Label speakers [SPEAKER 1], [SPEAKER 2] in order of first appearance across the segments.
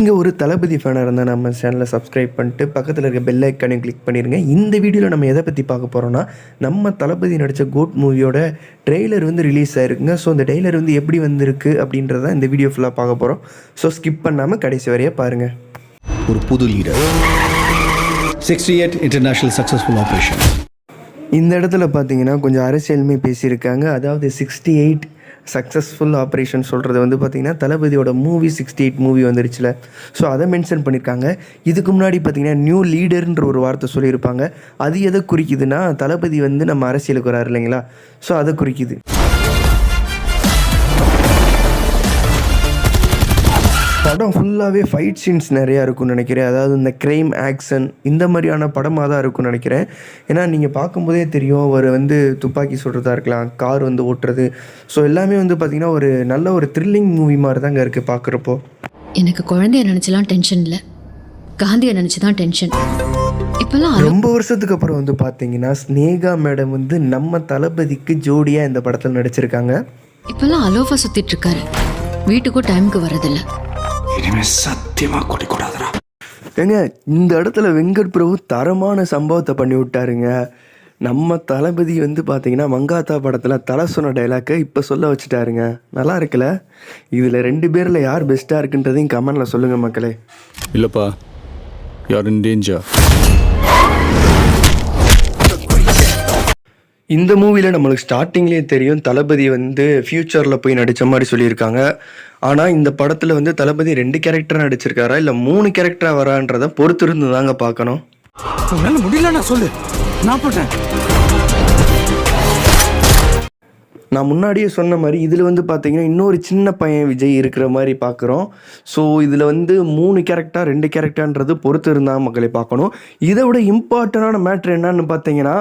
[SPEAKER 1] நீங்கள் ஒரு தளபதி ஃபேனாக இருந்தால் நம்ம சேனலை சப்ஸ்கிரைப் பண்ணிட்டு பக்கத்தில் இருக்க பெல் ஐக்கானையும் கிளிக் பண்ணிடுங்க. இந்த வீடியோவில் நம்ம எதை பற்றி பார்க்க போகிறோம்னா, நம்ம தளபதி நடித்த கோட் மூவியோட ட்ரெய்லர் வந்து ரிலீஸ் ஆகிருக்குங்க. ஸோ அந்த ட்ரெய்லர் வந்து எப்படி வந்திருக்கு அப்படின்றத இந்த வீடியோ ஃபுல்லாக பார்க்க போகிறோம். ஸோ ஸ்கிப் பண்ணாமல் கடைசி வரையாக பாருங்கள்.
[SPEAKER 2] ஒரு புது லீடர் 68 இன்டர்நேஷ்னல் சக்ஸஸ்ஃபுல் ஆப்ரேஷன்.
[SPEAKER 1] இந்த இடத்துல பார்த்தீங்கன்னா கொஞ்சம் அரசியலுமே பேசியிருக்காங்க. அதாவது 68 சக்ஸஸ்ஃபுல் ஆப்ரேஷன் சொல்கிறது வந்து பார்த்திங்கன்னா தளபதியோட மூவி 68 மூவி வந்துருச்சுல. ஸோ அதை மென்ஷன் பண்ணியிருக்காங்க. இதுக்கு முன்னாடி பார்த்திங்கன்னா நியூ லீடர்ன்ற ஒரு வார்த்தை சொல்லியிருப்பாங்க. அது எதை குறிக்குதுன்னா, தளபதி வந்து நம்ம அரசியலுக்கு வராரு இல்லைங்களா, ஸோ அதை குறிக்குது. படம் ஃபுல்லாகவே ஃபைட் சீன்ஸ் நிறையா இருக்கும்னு நினைக்கிறேன். அதாவது இந்த க்ரைம் ஆக்ஷன் இந்த மாதிரியான படமாக தான் இருக்கும்னு நினைக்கிறேன். ஏன்னா நீங்கள் பார்க்கும்போதே தெரியும், அவர் வந்து துப்பாக்கி சுடுறதா இருக்கலாம், கார் வந்து ஓட்டுறது, ஸோ எல்லாமே வந்து பார்த்திங்கன்னா ஒரு நல்ல ஒரு த்ரில்லிங் மூவி மாதிரி தாங்க இருக்குது பார்க்குறப்போ.
[SPEAKER 3] எனக்கு குழந்தைய நினச்சலாம் டென்ஷன் இல்லை, காந்தியை நினச்சி தான் டென்ஷன். இப்போல்லாம்
[SPEAKER 1] ரொம்ப வருஷத்துக்கு அப்புறம் வந்து பார்த்தீங்கன்னா ஸ்னேகா மேடம் வந்து நம்ம தளபதிக்கு ஜோடியாக இந்த படத்தில் நடிச்சிருக்காங்க.
[SPEAKER 3] இப்போல்லாம் அலோஃபா சுற்றிட்டு இருக்காரு, வீட்டுக்கும் டைமுக்கு வர்றதில்லை.
[SPEAKER 2] இனிமே சத்தியமா கூடாதுடா.
[SPEAKER 1] ஏங்க, இந்த இடத்துல வெங்கட் பிரபு தரமான சம்பவத்தை பண்ணி விட்டாருங்க. நம்ம தளபதி வந்து பார்த்தீங்கன்னா மங்காத்தா படத்தில் தலை சொன்ன டைலாக்கை இப்போ சொல்ல வச்சுட்டாருங்க. நல்லா இருக்குல்ல? இதில் 2 பேரில் யார் பெஸ்ட்டாக இருக்குன்றதையும் கமெண்டில் சொல்லுங்கள் மக்களே.
[SPEAKER 4] இல்லைப்பா, யார் இன் டேஞ்சர்.
[SPEAKER 1] இந்த மூவியில் நம்மளுக்கு ஸ்டார்டிங்லேயே தெரியும் தளபதி வந்து ஃப்யூச்சரில் போய் நடித்த மாதிரி சொல்லியிருக்காங்க. ஆனால் இந்த படத்தில் வந்து தளபதி 2 கேரக்டராக நடிச்சிருக்காரா இல்லை 3 கேரக்டராக வரான்றதை பொறுத்திருந்து தாங்க பார்க்கணும்.
[SPEAKER 2] முடியல சொல்லு, நான் போட்டேன்.
[SPEAKER 1] நான் முன்னாடியே சொன்ன மாதிரி இதில் வந்து பார்த்தீங்கன்னா இன்னொரு சின்ன பையன் விஜய் இருக்கிற மாதிரி பார்க்குறோம். ஸோ இதில் வந்து 3 கேரக்டர் 2 கேரக்டர்ன்றது பொறுத்து இருந்தால் மக்களை பார்க்கணும். இதை விட இம்பார்ட்டண்டான மேட்ரு என்னன்னு பார்த்தீங்கன்னா,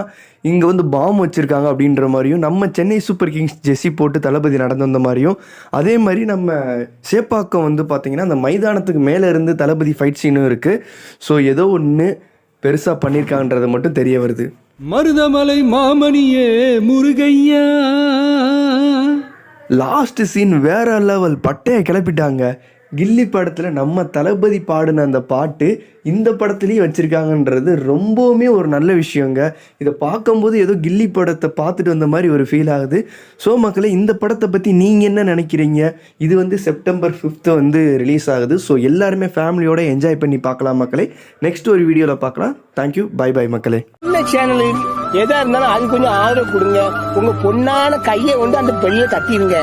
[SPEAKER 1] இங்கே வந்து பாம் வச்சுருக்காங்க அப்படின்ற மாதிரியும், நம்ம சென்னை சூப்பர் கிங்ஸ் ஜெர்சி போட்டு தளபதி நடந்து வந்த மாதிரியும், அதே மாதிரி நம்ம சேப்பாக்கம் வந்து பார்த்திங்கன்னா அந்த மைதானத்துக்கு மேலே இருந்து தளபதி ஃபைட் சீனும் இருக்குது. ஸோ ஏதோ ஒன்று பெருசாக பண்ணியிருக்காங்கன்றது மட்டும் தெரிய வருது.
[SPEAKER 4] மருதமலை மாமணியே முருகையா.
[SPEAKER 1] லாஸ்ட் சீன் வேற லெவல், பட்டையை கிளப்பிட்டாங்க. கில்லி படத்தில் நம்ம தளபதி பாடின அந்த பாட்டு இந்த படத்துலேயும் வச்சுருக்காங்கன்றது ரொம்பவுமே ஒரு நல்ல விஷயங்க. இதை பார்க்கும்போது ஏதோ கில்லி படத்தை பார்த்துட்டு வந்த மாதிரி ஒரு ஃபீல் ஆகுது. ஸோ மக்களே, இந்த படத்தை பற்றி நீங்கள் என்ன நினைக்கிறீங்க? இது வந்து செப்டம்பர் 5 வந்து ரிலீஸ் ஆகுது. ஸோ எல்லாருமே ஃபேமிலியோடு என்ஜாய் பண்ணி பார்க்கலாம் மக்களே. நெக்ஸ்ட் ஒரு வீடியோவில் பார்க்கலாம். தேங்க்யூ, பை பை மக்களே.
[SPEAKER 5] சேனல் எதா இருந்தாலும் அது கொஞ்சம் ஆதரவு கொடுங்க. உங்க பொண்ணான கையை கொண்டு அந்த பெல்ல தட்டிடுங்க.